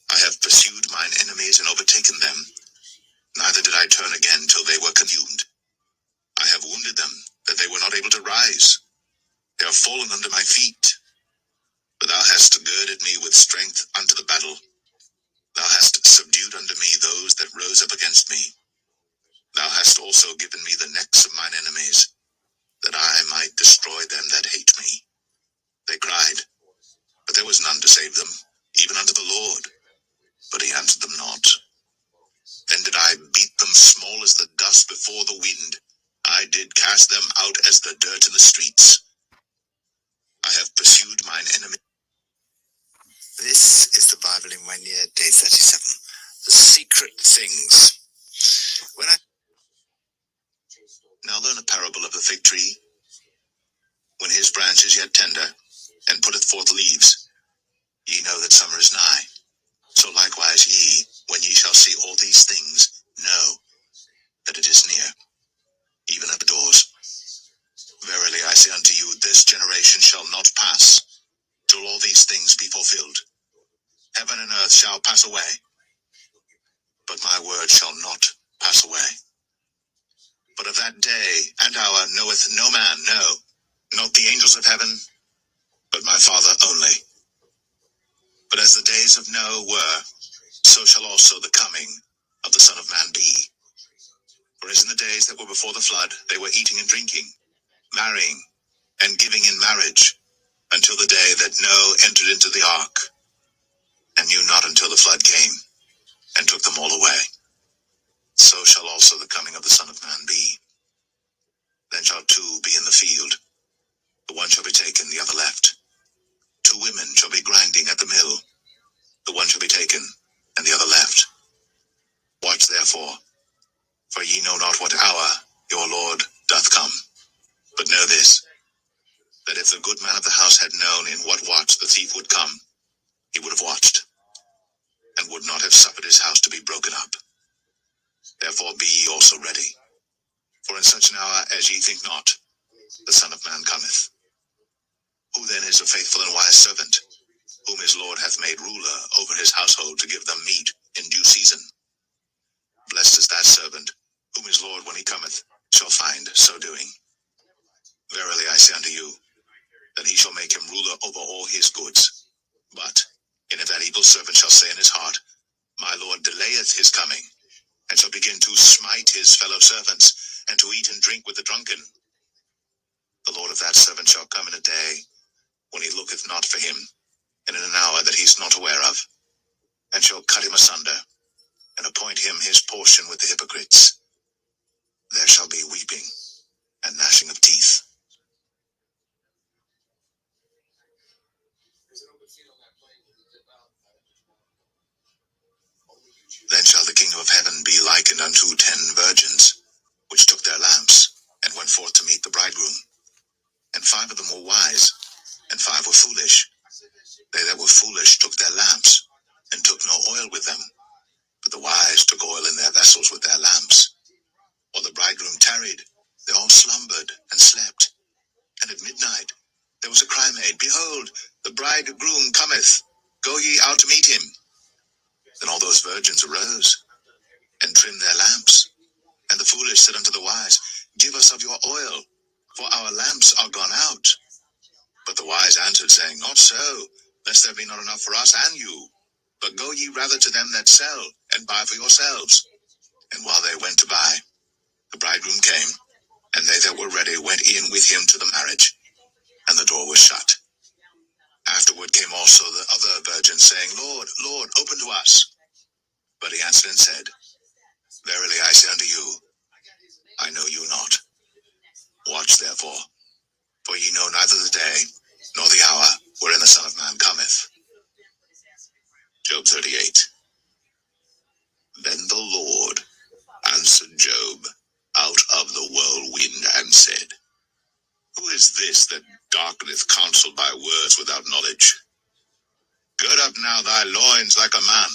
I have pursued mine enemies and overtaken them. Neither did I turn again till they were consumed. I have wounded them, that they were not able to rise. They are fallen under my feet. But thou hast girded me with strength unto the battle. Thou hast subdued unto me those that rose up against me. Thou hast also given me the necks of mine enemies, that I might destroy them that hate me. They cried, but there was none to save them, even unto the Lord. But he answered them not. Then did I beat them small as the dust before the wind. I did cast them out as the dirt in the streets. I have pursued mine enemy. This is the Bible in 1 year, day 37. The secret things. When I now learn a parable of the fig tree, when his branch is yet tender, and putteth forth leaves, ye know that summer is nigh. So likewise ye, when ye shall see all these things, know that it is near, even at the doors. Verily I say unto you, this generation shall not pass, till all these things be fulfilled. Heaven and earth shall pass away, but my word shall not pass away. But of that day and hour knoweth no man, no, not the angels of heaven, but my Father only. But as the days of Noah were, so shall also the coming of the Son of Man be. For as in the days that were before the flood, they were eating and drinking, marrying, and giving in marriage, until the day that Noah entered into the ark, and knew not until the flood came, and took them all away. So shall also the coming of the Son of Man be. Then shall two be in the field, the one shall be taken, the other left. Two women shall be grinding at the mill, the one shall be taken, and the other left. Watch therefore, for ye know not what hour your Lord doth come. But know this, that if the good man of the house had known in what watch the thief would come, he would have watched, and would not have suffered his house to be broken up. Therefore be ye also ready, for in such an hour as ye think not, the Son of Man cometh. Who then is a faithful and wise servant, whom his Lord hath made ruler over his household to give them meat in due season? Blessed is that servant, whom his Lord, when he cometh, shall find so doing. Verily I say unto you, that he shall make him ruler over all his goods. But, and if that evil servant shall say in his heart, my Lord delayeth his coming, and shall begin to smite his fellow servants, and to eat and drink with the drunken, the Lord of that servant shall come in a day, when he looketh not for him, and in an hour that he is not aware of, and shall cut him asunder, and appoint him his portion with the hypocrites. There shall be weeping and gnashing of teeth. Then shall the kingdom of heaven be likened unto 10 virgins, which took their lamps, and went forth to meet the bridegroom. And 5 of them were wise, and 5 were foolish. They that were foolish took their lamps, and took no oil with them. But the wise took oil in their vessels with their lamps. While the bridegroom tarried, they all slumbered and slept. And at midnight there was a cry made, Behold, the bridegroom cometh, go ye out to meet him. Then all those virgins arose, and trimmed their lamps. And the foolish said unto the wise, Give us of your oil, for our lamps are gone out. But the wise answered, saying, Not so, lest there be not enough for us and you. But go ye rather to them that sell, and buy for yourselves. And while they went to buy, the bridegroom came, and they that were ready went in with him to the marriage, and the door was shut. Afterward came also the other virgins, saying, Lord, Lord, open to us. But he answered and said, Verily I say unto you, I know you not. Watch therefore, for ye know neither the day, nor the hour, wherein the Son of Man cometh. Job 38. is this that darkeneth counsel by words without knowledge? Gird up now thy loins like a man,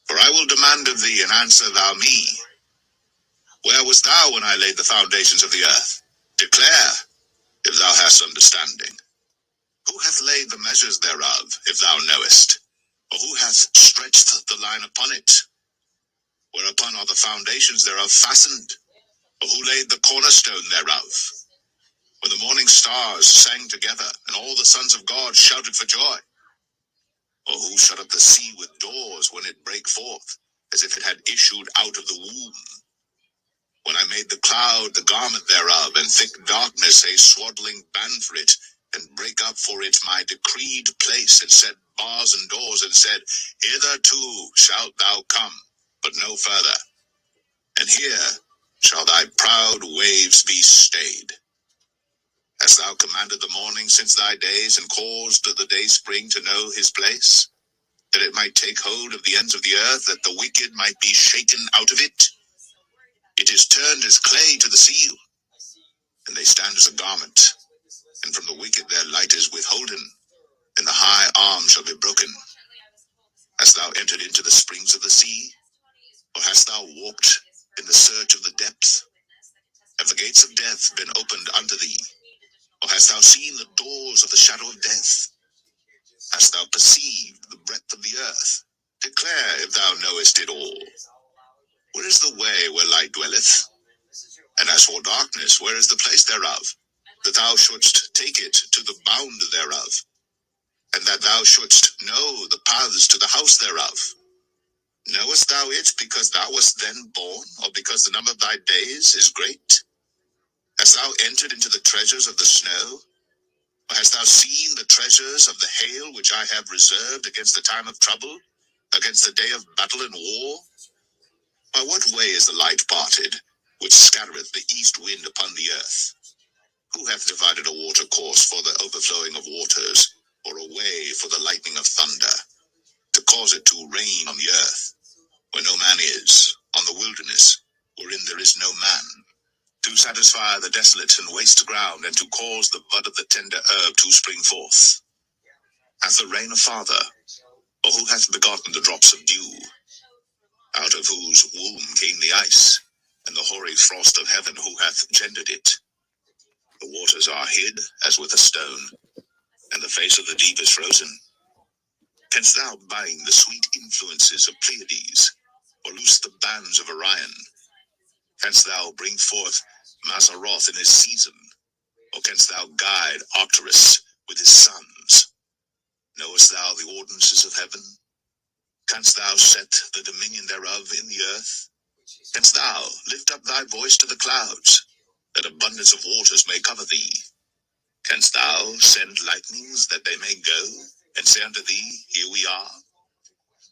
for I will demand of thee, and answer thou me. Where wast thou when I laid the foundations of the earth? Declare, if thou hast understanding. Who hath laid the measures thereof, if thou knowest? Or who hath stretched the line upon it? Whereupon are the foundations thereof fastened? Or who laid the cornerstone thereof? When the morning stars sang together, and all the sons of God shouted for joy? Or who shut up the sea with doors when it brake forth, as if it had issued out of the womb? When I made the cloud the garment thereof, and thick darkness a swaddling band for it, and brake up for it my decreed place, and set bars and doors, and said, Hitherto shalt thou come, but no further. And here shall thy proud waves be stayed. Hast thou commanded the morning since thy days, and caused the day spring to know his place, that it might take hold of the ends of the earth, that the wicked might be shaken out of it? It is turned as clay to the seal, and they stand as a garment. And from the wicked their light is withholden, and the high arm shall be broken. Hast thou entered into the springs of the sea? Or hast thou walked in the search of the depth? Have the gates of death been opened unto thee? Or hast thou seen the doors of the shadow of death? Hast thou perceived the breadth of the earth? Declare, if thou knowest it all. Where is the way where light dwelleth? And as for darkness, where is the place thereof? That thou shouldst take it to the bound thereof, and that thou shouldst know the paths to the house thereof. Knowest thou it because thou wast then born, or because the number of thy days is great? Hast thou entered into the treasures of the snow? Or hast thou seen the treasures of the hail which I have reserved against the time of trouble, against the day of battle and war? By what way is the light parted, which scattereth the east wind upon the earth? Who hath divided a water course for the overflowing of waters, or a way for the lightning of thunder, to cause it to rain on the earth, where no man is, on the wilderness, wherein there is no man, to satisfy the desolate and waste ground, and to cause the bud of the tender herb to spring forth? Hath the rain a father, or who hath begotten the drops of dew, out of whose womb came the ice, and the hoary frost of heaven, who hath gendered it? The waters are hid as with a stone, and the face of the deep is frozen. Canst thou bind the sweet influences of Pleiades, or loose the bands of Orion? Canst thou bring forth Mazzaroth in his season, or canst thou guide Arcturus with his sons? Knowest thou the ordinances of heaven? Canst thou set the dominion thereof in the earth? Canst thou lift up thy voice to the clouds, that abundance of waters may cover thee? Canst thou send lightnings that they may go, and say unto thee, Here we are?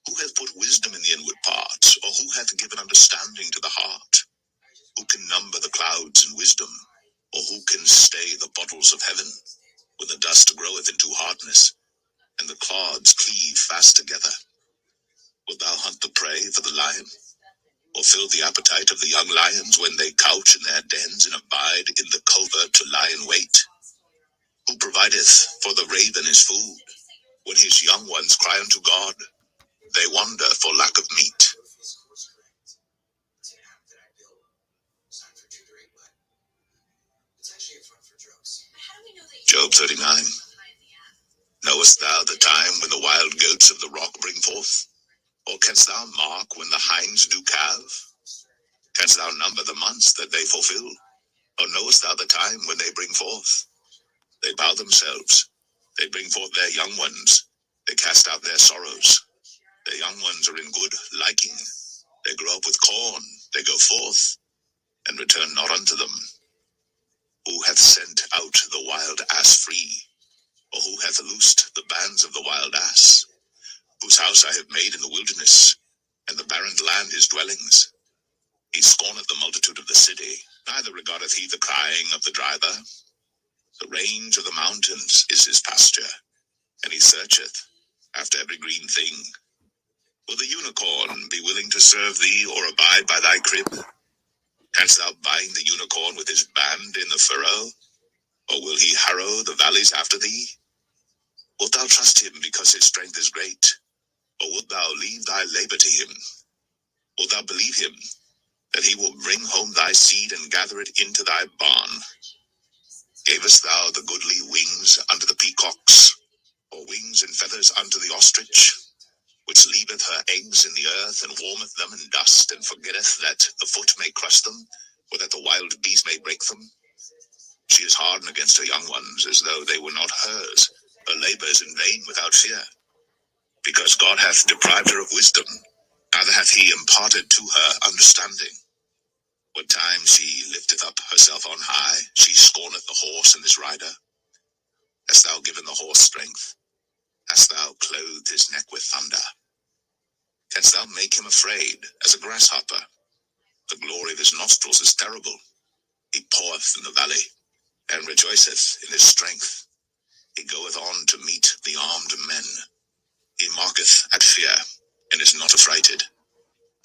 Who hath put wisdom in the inward parts, or who hath given understanding to the heart? Who can number the clouds in wisdom, or who can stay the bottles of heaven, when the dust groweth into hardness, and the clods cleave fast together? Wilt thou hunt the prey for the lion, or fill the appetite of the young lions, when they couch in their dens, and abide in the covert to lie in wait? Who provideth for the raven his food, when his young ones cry unto God? They wander for lack of meat. Job 39. Knowest thou the time when the wild goats of the rock bring forth? Or canst thou mark when the hinds do calve? Canst thou number the months that they fulfill? Or knowest thou the time when they bring forth? They bow themselves, they bring forth their young ones, they cast out their sorrows. Their young ones are in good liking. They grow up with corn, they go forth, and return not unto them. Who hath sent out the wild ass free? Or who hath loosed the bands of the wild ass? Whose house I have made in the wilderness, and the barren land his dwellings. He scorneth the multitude of the city, neither regardeth he the crying of the driver. The range of the mountains is his pasture, and he searcheth after every green thing. Will the unicorn be willing to serve thee, or abide by thy crib? Canst thou bind the unicorn with his band in the furrow? Or will he harrow the valleys after thee? Wilt thou trust him because his strength is great? Or wilt thou leave thy labor to him? Wilt thou believe him, that he will bring home thy seed and gather it into thy barn? Gavest thou the goodly wings unto the peacocks, or wings and feathers unto the ostrich, which leaveth her eggs in the earth, and warmeth them in dust, and forgetteth that the foot may crush them, or that the wild beast may break them? She is hardened against her young ones, as though they were not hers. Her labor is in vain without fear. Because God hath deprived her of wisdom, neither hath he imparted to her understanding. What time she lifteth up herself on high, she scorneth the horse and his rider. Hast thou given the horse strength? Hast thou clothed his neck with thunder? Canst thou make him afraid as a grasshopper? The glory of his nostrils is terrible. He poureth in the valley, and rejoiceth in his strength. He goeth on to meet the armed men. He mocketh at fear, and is not affrighted.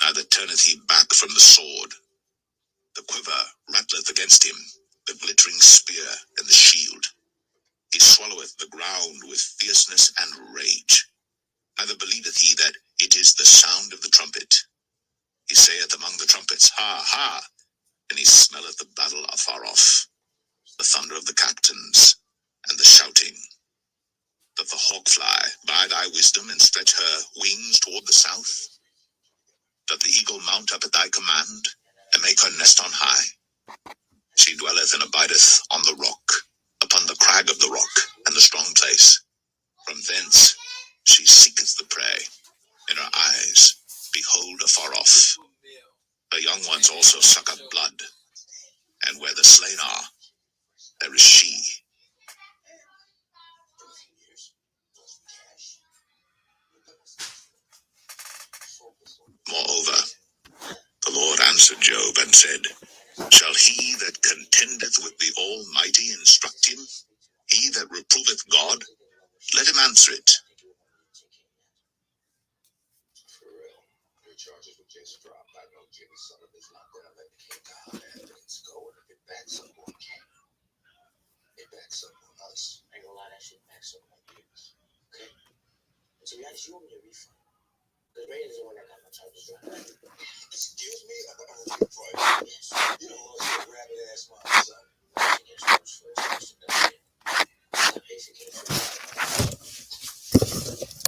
Neither turneth he back from the sword. The quiver rattleth against him, the glittering spear and the shield. He swalloweth the ground with fierceness and rage. Neither believeth he that it is the sound of the trumpet. He saith among the trumpets, Ha, ha! And he smelleth the battle afar off, the thunder of the captains, and the shouting. Doth the hawk fly by thy wisdom, and stretch her wings toward the south? Doth the eagle mount up at thy command, and make her nest on high? She dwelleth and abideth on the rock, upon the crag of the rock, and the strong place. From thence she seeketh the prey, and her eyes behold afar off. Her young ones also suck up blood, and where the slain are, there is she. Moreover, the Lord answered Job and said, Shall he that contendeth with the Almighty instruct him? He that reproveth God, let him answer it.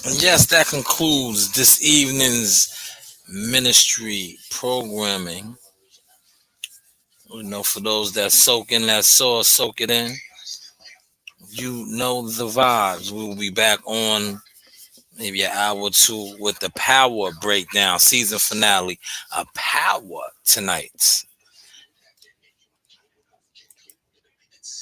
And yes, that concludes this evening's ministry programming. For those that soak in that sauce, soak it in. You know the vibes. We will be back on maybe an hour or two with the Power breakdown, season finale. A Power tonight.